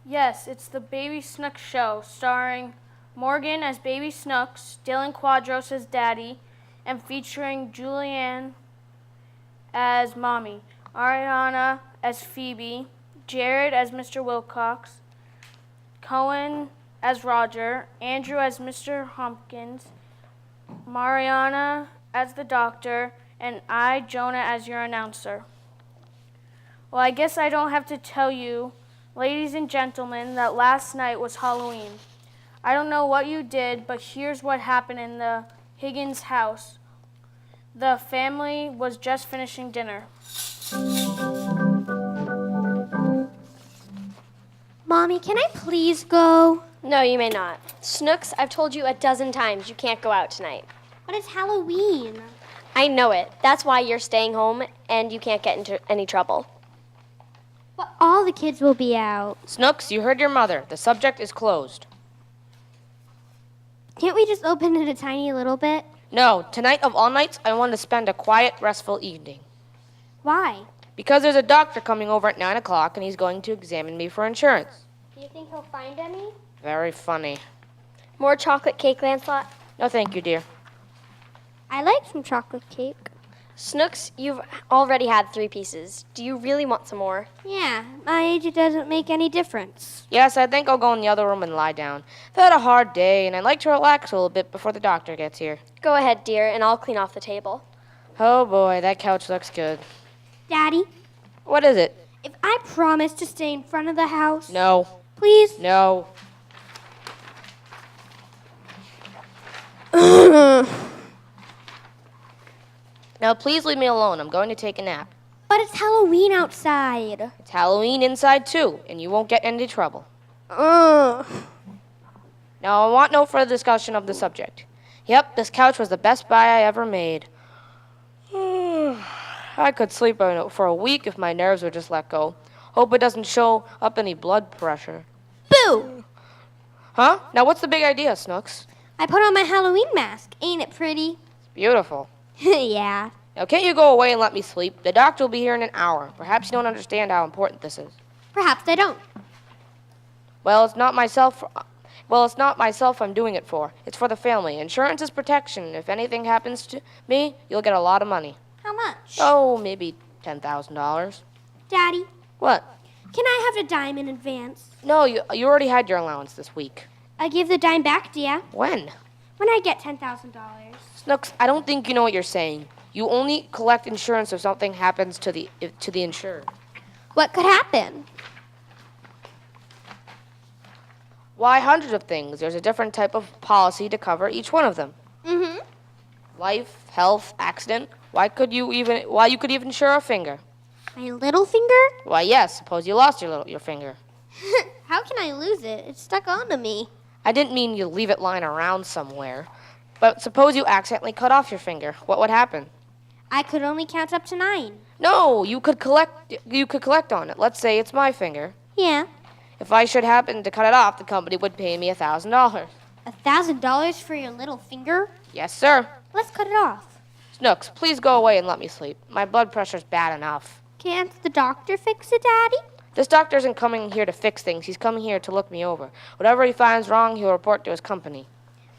Yes, it's the Baby Snooks show, starring Morgan as Baby Snooks, Dylan Quadros as Daddy, and featuring Julianne as Mommy, Ariana as Phoebe, Jared as Mr. Wilcox, Cohen as Roger, Andrew as Mr. Hopkins, Mariana as the doctor, and I, Jonah, as your announcer. Well, I guess I don't have to tell you, ladies and gentlemen, that last night was Halloween. I don't know what you did, but here's what happened in the Higgins house. The family was just finishing dinner. Mommy, can I please go? No, you may not. Snooks, I've told you a dozen times you can't go out tonight. But it's Halloween. I know it. That's why you're staying home and you can't get into any trouble. But all the kids will be out. Snooks, you heard your mother. The subject is closed. Can't we just open it a tiny little bit? No, tonight of all nights, I want to spend a quiet, restful evening. Why? Because there's a doctor coming over at 9 o'clock and he's going to examine me for insurance. Do you think he'll find any? Very funny. More chocolate cake, Lancelot? No, thank you, dear. I like some chocolate cake. Snooks, you've already had 3 pieces. Do you really want some more? Yeah, my age, it doesn't make any difference. Yes, I think I'll go in the other room and lie down. I've had a hard day, and I'd like to relax a little bit before the doctor gets here. Go ahead, dear, and I'll clean off the table. Oh, boy, that couch looks good. Daddy, What is it? if I promise to stay in front of the house, No. please? No. Now, please leave me alone. I'm going to take a nap. But it's Halloween outside. It's Halloween inside, too, and you won't get into trouble. Ugh. Now, I want no further discussion of the subject. Yep, this couch was the best buy I ever made. I could sleep on it for a week if my nerves would just let go. Hope it doesn't show up any blood pressure. Boo! Huh? Now, what's the big idea, Snooks? I put on my Halloween mask. Ain't it pretty? It's beautiful. Yeah. Now, can't you go away and let me sleep? The doctor will be here in an hour. Perhaps you don't understand how important this is. Perhaps I don't. Well, it's not myself I'm doing it for. It's for the family. Insurance is protection. If anything happens to me, you'll get a lot of money. How much? Oh, maybe $10,000. Daddy, What? can I have a dime in advance? No, you already had your allowance this week. I give the dime back to ya When? when I get $10,000. Snooks, I don't think you know what you're saying. You only collect insurance if something happens to the insured. What could happen? Why, hundreds of things. There's a different type of policy to cover each one of them. Mm-hmm. Life, health, accident. Why you could even insure a finger? My little finger? Why, yes, suppose you lost your finger. How can I lose it? It's stuck onto me. I didn't mean you leave it lying around somewhere. But suppose you accidentally cut off your finger. What would happen? I could only count up to 9. No, you could collect on it. Let's say it's my finger. Yeah. If I should happen to cut it off, the company would pay me $1,000. $1,000 for your little finger? Yes, sir. Let's cut it off. Snooks, please go away and let me sleep. My blood pressure's bad enough. Can't the doctor fix it, Daddy? This doctor isn't coming here to fix things. He's coming here to look me over. Whatever he finds wrong, he'll report to his company.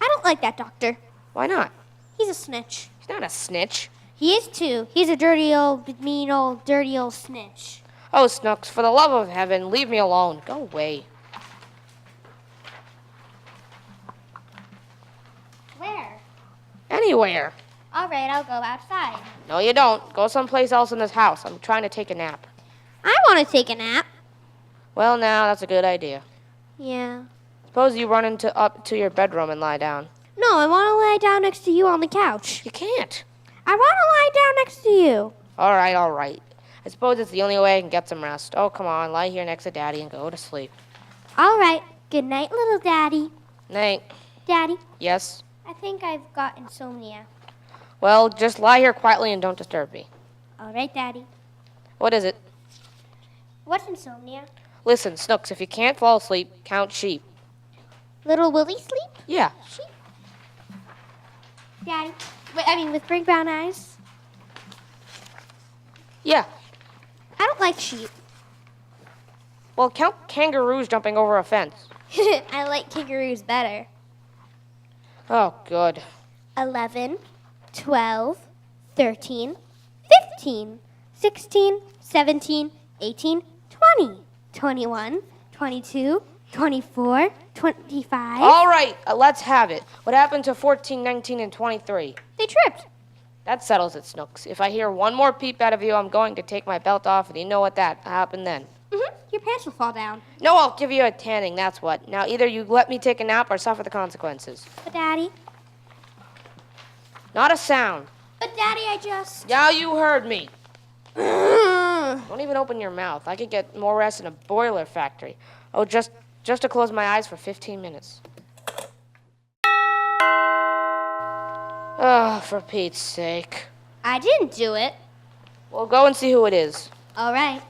I don't like that doctor. Why not? He's a snitch. He's not a snitch. He is too. He's a dirty old, mean old, dirty old snitch. Oh, Snooks, for the love of heaven, leave me alone. Go away. Where? Anywhere. All right, I'll go outside. No, you don't. Go someplace else in this house. I'm trying to take a nap. I want to take a nap. Well, now, that's a good idea. Yeah. Suppose you run up to your bedroom and lie down. No, I want to lie down next to you on the couch. You can't. I want to lie down next to you. All right. I suppose it's the only way I can get some rest. Oh, come on, lie here next to Daddy and go to sleep. All right. Good night, little Daddy. Night. Daddy, Yes? I think I've got insomnia. Well, just lie here quietly and don't disturb me. All right, Daddy. What is it? What's insomnia? Listen, Snooks, if you can't fall asleep, count sheep. Little Willie sleep? Yeah. Sheep? Daddy. With big brown eyes? Yeah. I don't like sheep. Well, count kangaroos jumping over a fence. I like kangaroos better. Oh, good. 11, 12, 13, 15, 16, 17, 18, 20, 21, 22, 24, 25. All right, let's have it. What happened to 14, 19, and 23? They tripped. That settles it, Snooks. If I hear one more peep out of you, I'm going to take my belt off, and you know what that happened then. Your pants will fall down. No, I'll give you a tanning, that's what. Now, either you let me take a nap or suffer the consequences. But Daddy. Not a sound. But Daddy, I just. Now you heard me. Don't even open your mouth. I could get more rest in a boiler factory. Oh, just to close my eyes for 15 minutes. Oh, for Pete's sake. I didn't do it. Well, go and see who it is. All right.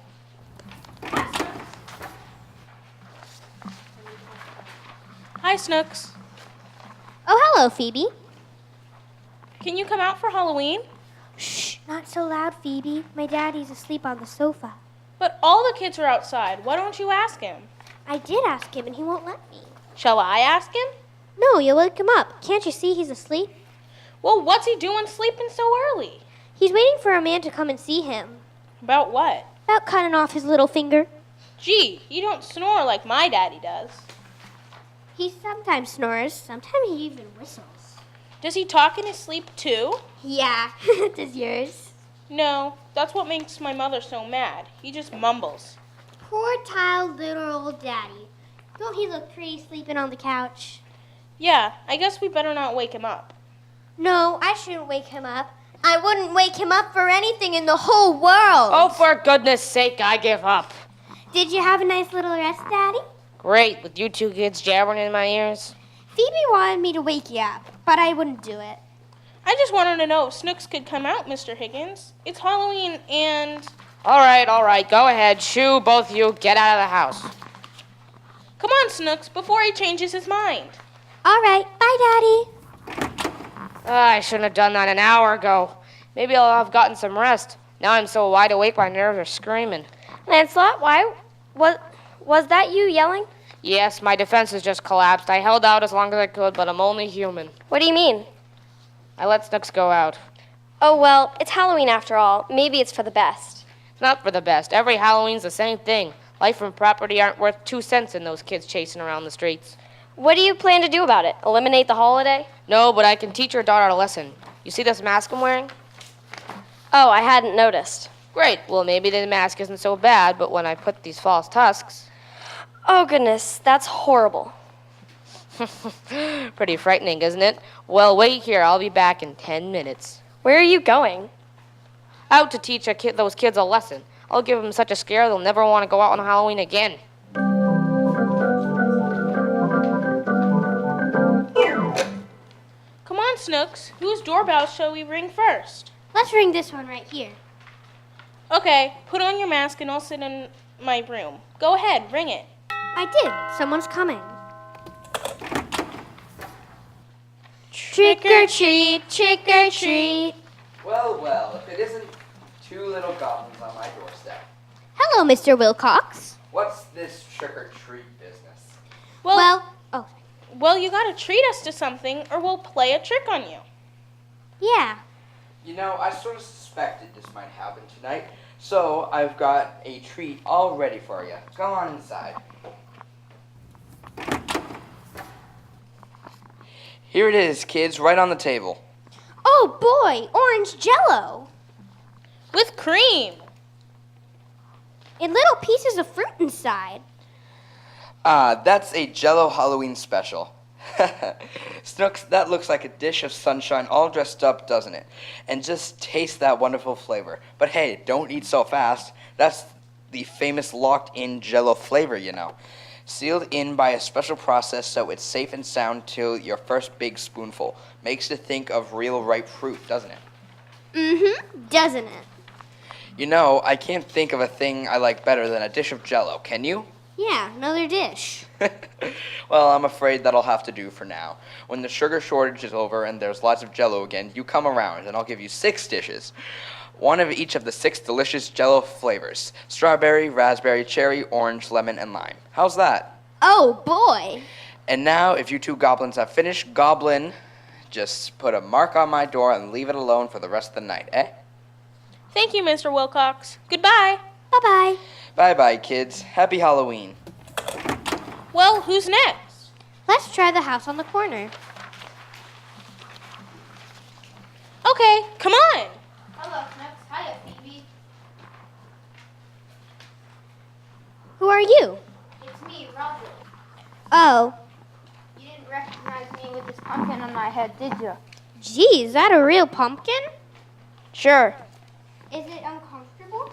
Hi, Snooks. Oh, hello, Phoebe. Can you come out for Halloween? Shh, not so loud, Phoebe. My daddy's asleep on the sofa. But all the kids are outside. Why don't you ask him? I did ask him, and he won't let me. Shall I ask him? No, you'll wake him up. Can't you see he's asleep? Well, what's he doing sleeping so early? He's waiting for a man to come and see him. About what? About cutting off his little finger. Gee, you don't snore like my daddy does. He sometimes snores. Sometimes he even whistles. Does he talk in his sleep too? Yeah. Does yours? No, that's what makes my mother so mad. He just mumbles. Poor tired little old daddy. Don't he look pretty sleeping on the couch? Yeah, I guess we better not wake him up. No, I shouldn't wake him up. I wouldn't wake him up for anything in the whole world. Oh, for goodness sake, I give up. Did you have a nice little rest, Daddy? Great, with you two kids jabbering in my ears. Phoebe wanted me to wake you up, but I wouldn't do it. I just wanted to know if Snooks could come out, Mr. Higgins. It's Halloween and... All right, go ahead. Shoo, both you, get out of the house. Come on, Snooks, before he changes his mind. All right, bye, Daddy. I shouldn't have done that an hour ago. Maybe I'll have gotten some rest. Now I'm so wide awake my nerves are screaming. Lancelot, why? Was that you yelling? Yes, my defenses just collapsed. I held out as long as I could, but I'm only human. What do you mean? I let Snooks go out. Oh, well, it's Halloween after all. Maybe it's for the best. It's not for the best. Every Halloween's the same thing. Life and property aren't worth 2 cents in those kids chasing around the streets. What do you plan to do about it? Eliminate the holiday? No, but I can teach your daughter a lesson. You see this mask I'm wearing? Oh, I hadn't noticed. Great. Well, maybe the mask isn't so bad, but when I put these false tusks... Oh, goodness, that's horrible. Pretty frightening, isn't it? Well, wait here. I'll be back in 10 minutes. Where are you going? Out to teach those kids a lesson. I'll give them such a scare they'll never want to go out on Halloween again. Come on, Snooks. Whose doorbell shall we ring first? Let's ring this one right here. Okay, put on your mask and I'll sit in my room. Go ahead, ring it. I did. Someone's coming. Trick or treat, trick or treat. Well, if it isn't 2 little goblins on my doorstep. Hello, Mr. Wilcox. What's this trick-or-treat business? Well, you gotta treat us to something or we'll play a trick on you. Yeah. You know, I sort of suspected this might happen tonight, so I've got a treat all ready for you. Come on inside. Here it is, kids, right on the table. Oh, boy, orange Jell-O. With cream. And little pieces of fruit inside. That's a Jell-O Halloween special. Snooks, that looks like a dish of sunshine all dressed up, doesn't it? And just taste that wonderful flavor. But hey, don't eat so fast. That's the famous locked-in Jell-O flavor, you know. Sealed in by a special process so it's safe and sound till your first big spoonful. Makes you think of real ripe fruit, doesn't it? Mm-hmm, doesn't it? You know, I can't think of a thing I like better than a dish of Jell-O, can you? Yeah, another dish. Well, I'm afraid that'll have to do for now. When the sugar shortage is over and there's lots of Jell-O again, you come around and I'll give you 6 dishes. one of each of the 6 delicious Jell-O flavors: strawberry, raspberry, cherry, orange, lemon, and lime. How's that? Oh, boy. And now, if you 2 goblins have finished goblin, just put a mark on my door and leave it alone for the rest of the night, eh? Thank you, Mr. Wilcox. Goodbye. Bye-bye. Bye-bye, kids. Happy Halloween. Well, who's next? Let's try the house on the corner. Okay, come on. Hello, Snooks. Hiya, Phoebe. Who are you? It's me, Roger. Oh. You didn't recognize me with this pumpkin on my head, did you? Gee, is that a real pumpkin? Sure. Is it uncomfortable?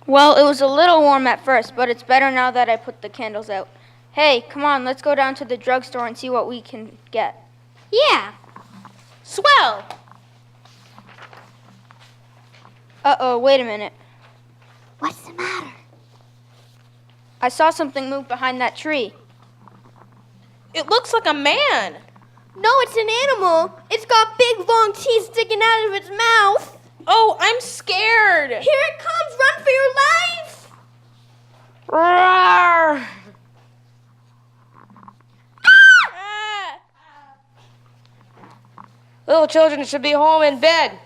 Well, it was a little warm at first, but it's better now that I put the candles out. Hey, come on, let's go down to the drugstore and see what we can get. Yeah. Swell. Uh-oh, wait a minute. What's the matter? I saw something move behind that tree. It looks like a man. No, it's an animal. It's got big, long teeth sticking out of its mouth. Oh, I'm scared. Here it comes. Run for your life. Roar! Ah. Little children should be home in bed.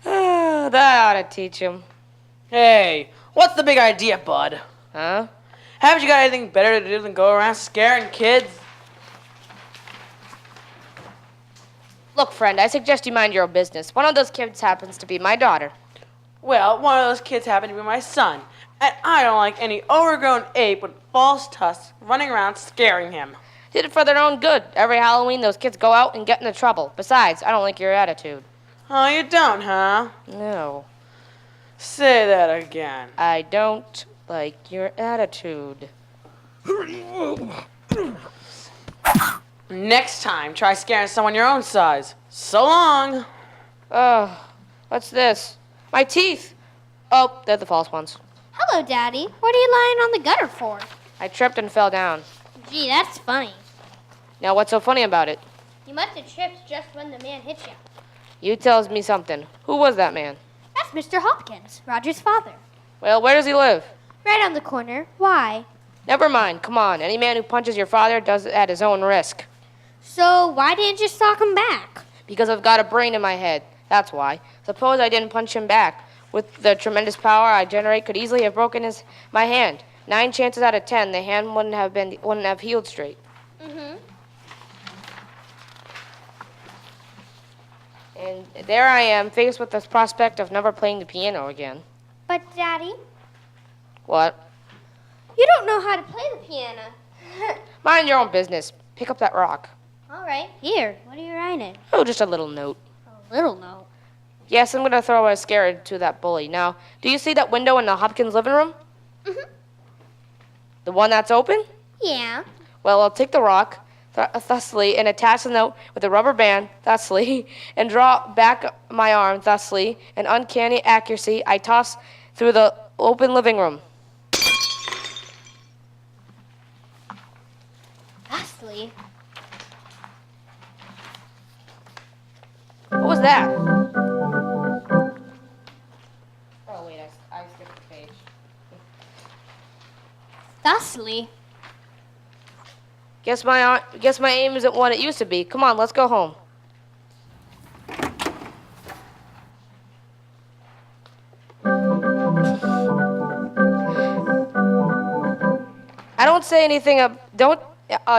That ought to teach him. Hey, what's the big idea, bud? Huh? Haven't you got anything better to do than go around scaring kids? Look, friend, I suggest you mind your own business. One of those kids happens to be my daughter. Well, one of those kids happened to be my son, and I don't like any overgrown ape with false tusks running around scaring him. Did it for their own good. Every Halloween, those kids go out and get into trouble. Besides, I don't like your attitude. Oh, you don't, huh? No, Say that again. I don't like your attitude. Next time, try scaring someone your own size. So long. Oh, what's this? My teeth. Oh, they're the false ones. Hello, Daddy. What are you lying on the gutter for? I tripped and fell down. Gee, that's funny. Now, what's so funny about it? You must have tripped just when the man hit you. You tells me something. Who was that man? That's Mr. Hopkins, Roger's father. Well, where does he live? Right on the corner. Why? Never mind. Come on. Any man who punches your father does it at his own risk. So why didn't you sock him back? Because I've got a brain in my head. That's why. Suppose I didn't punch him back. With the tremendous power I generate, could easily have broken my hand. 9 chances out of 10, the hand wouldn't have healed straight. Mm-hmm. And there I am, faced with the prospect of never playing the piano again. But, Daddy, What? you don't know how to play the piano. Mind your own business. Pick up that rock. All right. Here, what are you writing? Oh, just a little note. A little note. Yes, I'm going to throw a scare to that bully. Now, do you see that window in the Hopkins living room? Mm-hmm. The one that's open? Yeah. Well, I'll take the rock, thusly, and attach the note with a rubber band, thusly, and draw back my arm, thusly, an uncanny accuracy I toss through the open living room. Thusly. What was that? Oh, wait, I skipped the page. Thusly. Guess my aim isn't what it used to be. Come on, let's go home.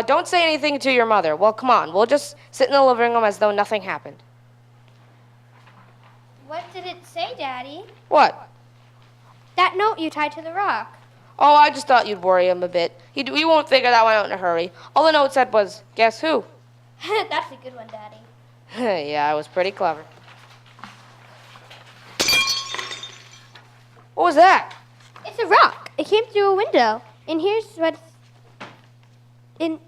Don't say anything to your mother. Well, come on. We'll just sit in the living room as though nothing happened. What did it say, Daddy? What? That note you tied to the rock. Oh, I just thought you'd worry him a bit. He won't figure that one out in a hurry. All the note said was, guess who? That's a good one, Daddy. Yeah, I was pretty clever. What was that? It's a rock. It came through a window. And here's what's in...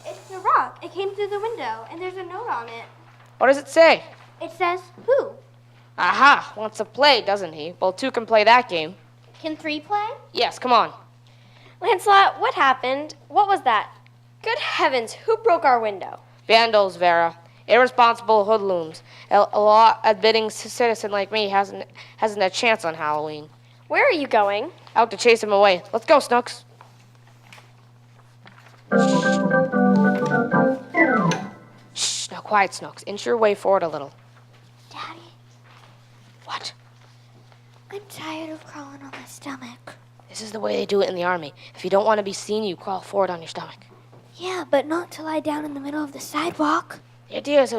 It's a rock. It came through the window, and there's a note on it. What does it say? It says, who? Aha! Wants to play, doesn't he? Well, 2 can play that game. Can 3 play? Yes, come on. Lancelot, what happened? What was that? Good heavens, who broke our window? Vandals, Vera. Irresponsible hoodlums. A law-abiding citizen like me hasn't a chance on Halloween. Where are you going? Out to chase him away. Let's go, Snooks. Shh, now quiet, Snooks. Inch your way forward a little. Daddy, What? I'm tired of crawling on my stomach. This is the way they do it in the army. If you don't want to be seen, you crawl forward on your stomach. Yeah, but not to lie down in the middle of the sidewalk. The idea is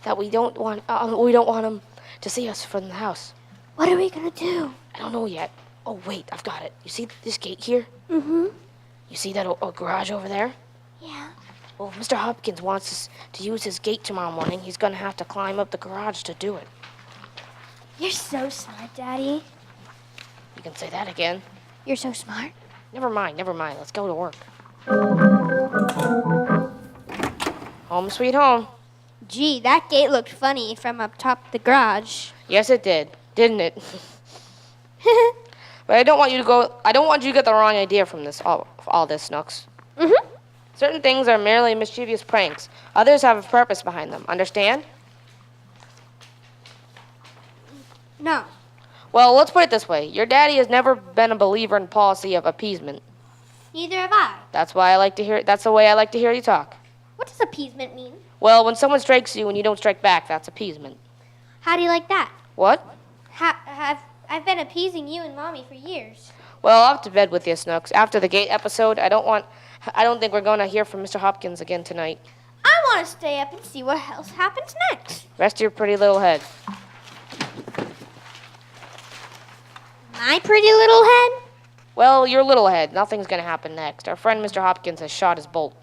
that we don't want them to see us from the house. What are we gonna do? I don't know yet. Oh wait, I've got it. You see this gate here? Mm-hmm. You see that garage over there? Yeah. Well, if Mr. Hopkins wants us to use his gate tomorrow morning, he's gonna have to climb up the garage to do it. You're so smart, Daddy. You can say that again. You're so smart. Never mind. Let's go to work. Home sweet home. Gee, that gate looked funny from up top the garage. Yes, it did, didn't it? But I don't want you to get the wrong idea from all this, Snooks. Mm-hmm. Certain things are merely mischievous pranks. Others have a purpose behind them. Understand? No. Well, let's put it this way. Your daddy has never been a believer in policy of appeasement. Neither have I. That's the way I like to hear you talk. What does appeasement mean? Well, when someone strikes you and you don't strike back, that's appeasement. How do you like that? What? I've been appeasing you and Mommy for years. Well, off to bed with you, Snooks. After the gate episode, I don't think we're going to hear from Mr. Hopkins again tonight. I want to stay up and see what else happens next. Rest your pretty little head. My pretty little head? Well, your little head. Nothing's going to happen next. Our friend Mr. Hopkins has shot his bolt.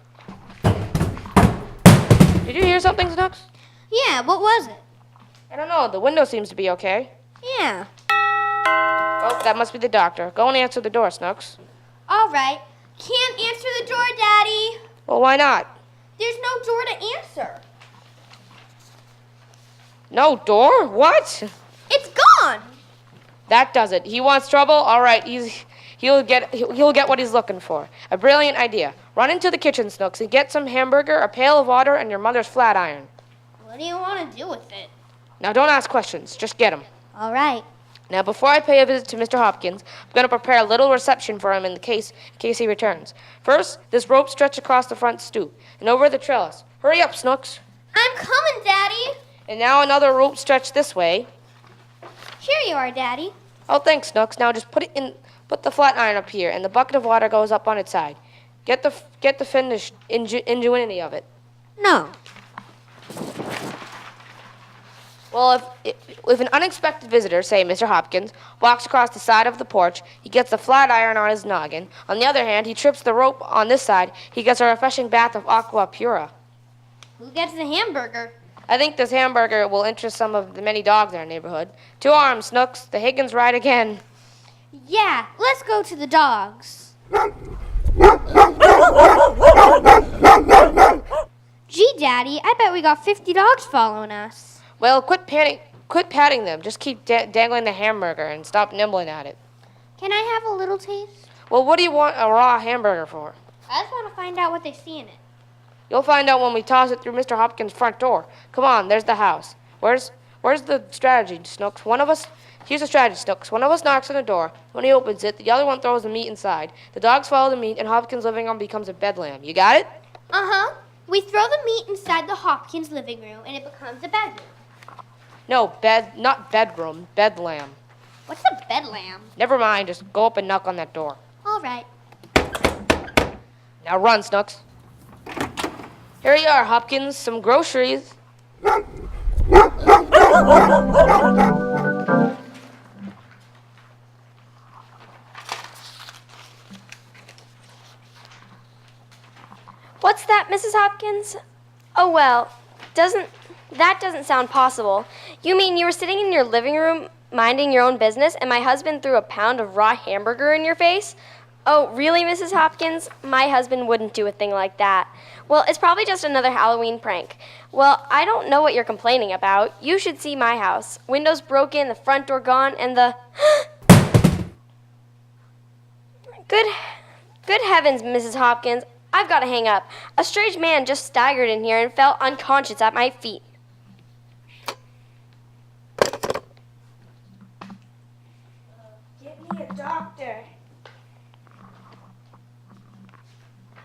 Did you hear something, Snooks? Yeah, what was it? I don't know. The window seems to be okay. Yeah. Oh, that must be the doctor. Go and answer the door, Snooks. All right. Can't answer the door, Daddy. Well, why not? There's no door to answer. No door? What? It's gone. That does it. He wants trouble? All right, he'll get what he's looking for. A brilliant idea. Run into the kitchen, Snooks, and get some hamburger, a pail of water, and your mother's flat iron. What do you want to do with it? Now, don't ask questions. Just get them. All right. Now, before I pay a visit to Mr. Hopkins, I'm going to prepare a little reception for him in case he returns. First, this rope stretched across the front stoop and over the trellis. Hurry up, Snooks. I'm coming, Daddy. And now another rope stretched this way. Here you are, Daddy. Oh, thanks, Snooks. Now just put the flat iron up here, and the bucket of water goes up on its side. Get the finished ingenuity of it. No. Well, if an unexpected visitor, say Mr. Hopkins, walks across the side of the porch, he gets the flat iron on his noggin. On the other hand, he trips the rope on this side, he gets a refreshing bath of aqua pura. Who gets the hamburger? I think this hamburger will interest some of the many dogs in our neighborhood. To arms, Snooks. The Higgins ride again. Yeah, let's go to the dogs. Gee, Daddy, I bet we got 50 dogs following us. Well, quit patting them. Just keep dangling the hamburger and stop nibbling at it. Can I have a little taste? Well, what do you want a raw hamburger for? I just want to find out what they see in it. You'll find out when we toss it through Mr. Hopkins' front door. Come on, there's the house. Where's the strategy, Snooks? Here's the strategy, Snooks. One of us knocks on the door. When he opens it, the other one throws the meat inside. The dogs follow the meat, and Hopkins' living room becomes a bedlam. You got it? Uh-huh. We throw the meat inside the Hopkins living room, and it becomes a bedroom. No, not bedroom, bedlam. What's a bedlam? Never mind, just go up and knock on that door. All right. Now run, Snooks. Here you are, Hopkins, some groceries. What's that, Mrs. Hopkins? Oh, well, that doesn't sound possible. You mean you were sitting in your living room minding your own business and my husband threw a pound of raw hamburger in your face? Oh, really, Mrs. Hopkins? My husband wouldn't do a thing like that. Well, it's probably just another Halloween prank. Well, I don't know what you're complaining about. You should see my house. Windows broken, the front door gone, and the... Good heavens, Mrs. Hopkins. I've got to hang up. A strange man just staggered in here and fell unconscious at my feet. doctor.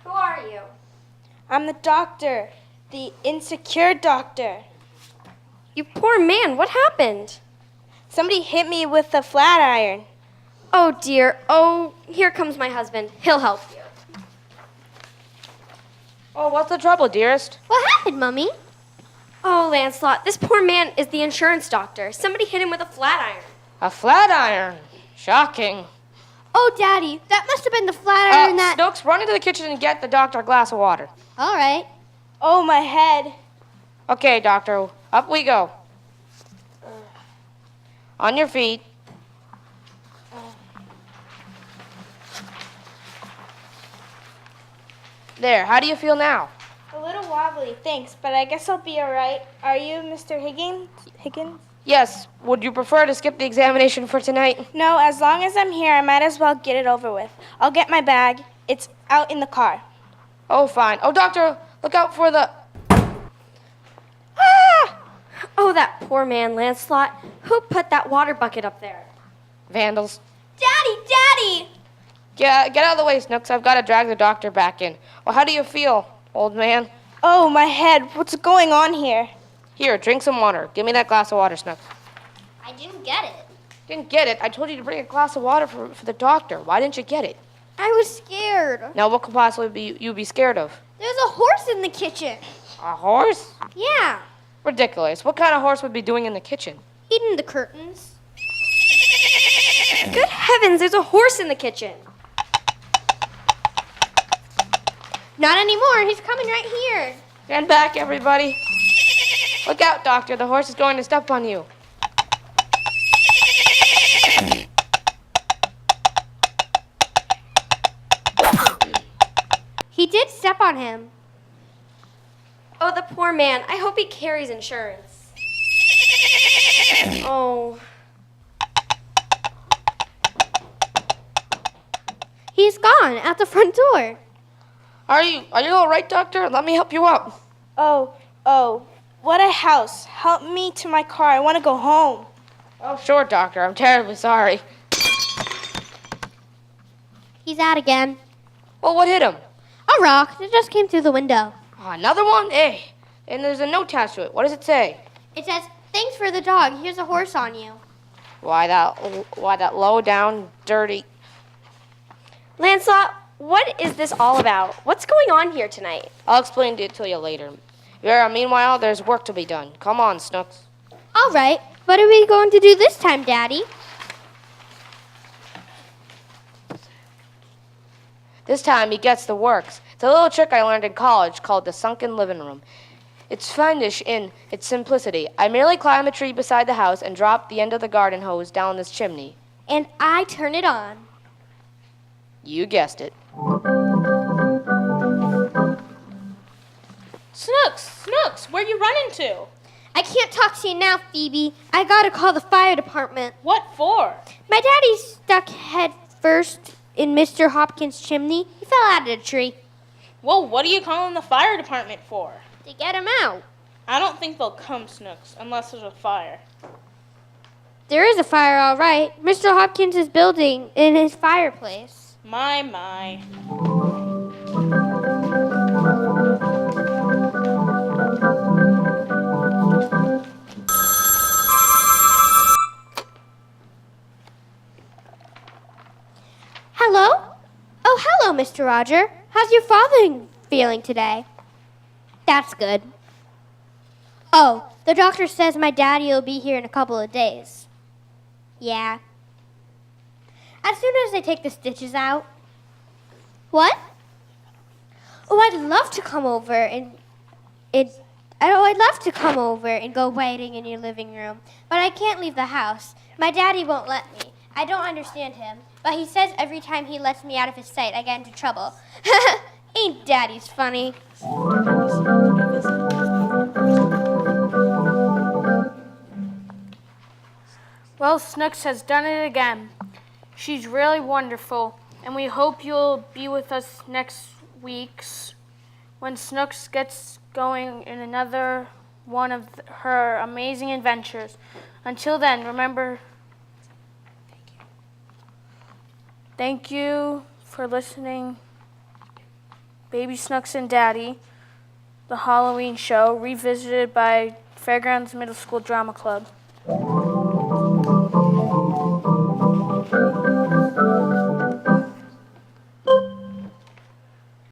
Who are you? I'm the doctor. The insecure doctor. You poor man, what happened? Somebody hit me with a flat iron. Oh dear, oh, here comes my husband. He'll help you. Oh, what's the trouble, dearest? What happened, Mummy? Oh, Lancelot, this poor man is the insurance doctor. Somebody hit him with a flat iron. A flat iron. Shocking. Oh, Daddy, that must have been the flat iron that... Snooks, run into the kitchen and get the doctor a glass of water. All right. Oh, my head. Okay, doctor, up we go. On your feet. There, how do you feel now? A little wobbly, thanks, but I guess I'll be all right. Are you Mr. Higgins? Yes, would you prefer to skip the examination for tonight? No, as long as I'm here, I might as well get it over with. I'll get my bag. It's out in the car. Oh, fine. Oh, doctor, look out for the... Oh, that poor man, Lancelot. Who put that water bucket up there? Vandals. Daddy! Get out of the way, Snooks. I've got to drag the doctor back in. Well, how do you feel, old man? Oh, my head. What's going on here? Here, drink some water. Give me that glass of water, Snooks. I didn't get it. Didn't get it? I told you to bring a glass of water for the doctor. Why didn't you get it? I was scared. Now, what could possibly you be scared of? There's a horse in the kitchen. A horse? Yeah, Ridiculous. What kind of horse would be doing in the kitchen? eating the curtains. Good heavens, there's a horse in the kitchen. Not anymore. He's coming right here. Stand back, everybody. Look out, doctor. The horse is going to step on you. He did step on him. Oh, the poor man. I hope he carries insurance. Oh. He's gone out the front door. Are you all right, doctor? Let me help you up. Oh, what a house. Help me to my car. I want to go home. Oh, sure, doctor. I'm terribly sorry. He's out again. Well, what hit him? A rock that just came through the window. Oh, another one? Hey. And there's a note attached to it. What does it say? It says, "Thanks for the dog. Here's a horse on you." Why that low down, dirty... Lancelot, what is this all about? What's going on here tonight? I'll explain it to you later. Vera, meanwhile, there's work to be done. Come on, Snooks. All right. What are we going to do this time, Daddy? This time he gets the works. It's a little trick I learned in college called the sunken living room. It's fiendish in its simplicity. I merely climb a tree beside the house and drop the end of the garden hose down this chimney. And I turn it on. You guessed it. Snooks, where you running to? I can't talk to you now, Phoebe. I gotta call the fire department. What for? My daddy's stuck head first in Mr. Hopkins' chimney. He fell out of a tree. Well, what are you calling the fire department for? To get him out. I don't think they'll come, Snooks, unless there's a fire. There is a fire, all right. Mr. Hopkins is building in his fireplace. My. Hello? Oh, hello, Mr. Roger. How's your father feeling today? That's good. Oh, the doctor says my daddy will be here in a couple of days. Yeah. As soon as they take the stitches out. What? Oh, I'd love to come over and I'd love to come over and go waiting in your living room, but I can't leave the house. My daddy won't let me. I don't understand him, but he says every time he lets me out of his sight, I get into trouble. Ain't daddy's funny? Well, Snooks has done it again. She's really wonderful, and we hope you'll be with us next week when Snooks gets going in another one of her amazing adventures. Until then, remember... Thank you for listening. Baby Snooks and Daddy, the Halloween show, revisited by Fairgrounds Middle School Drama Club.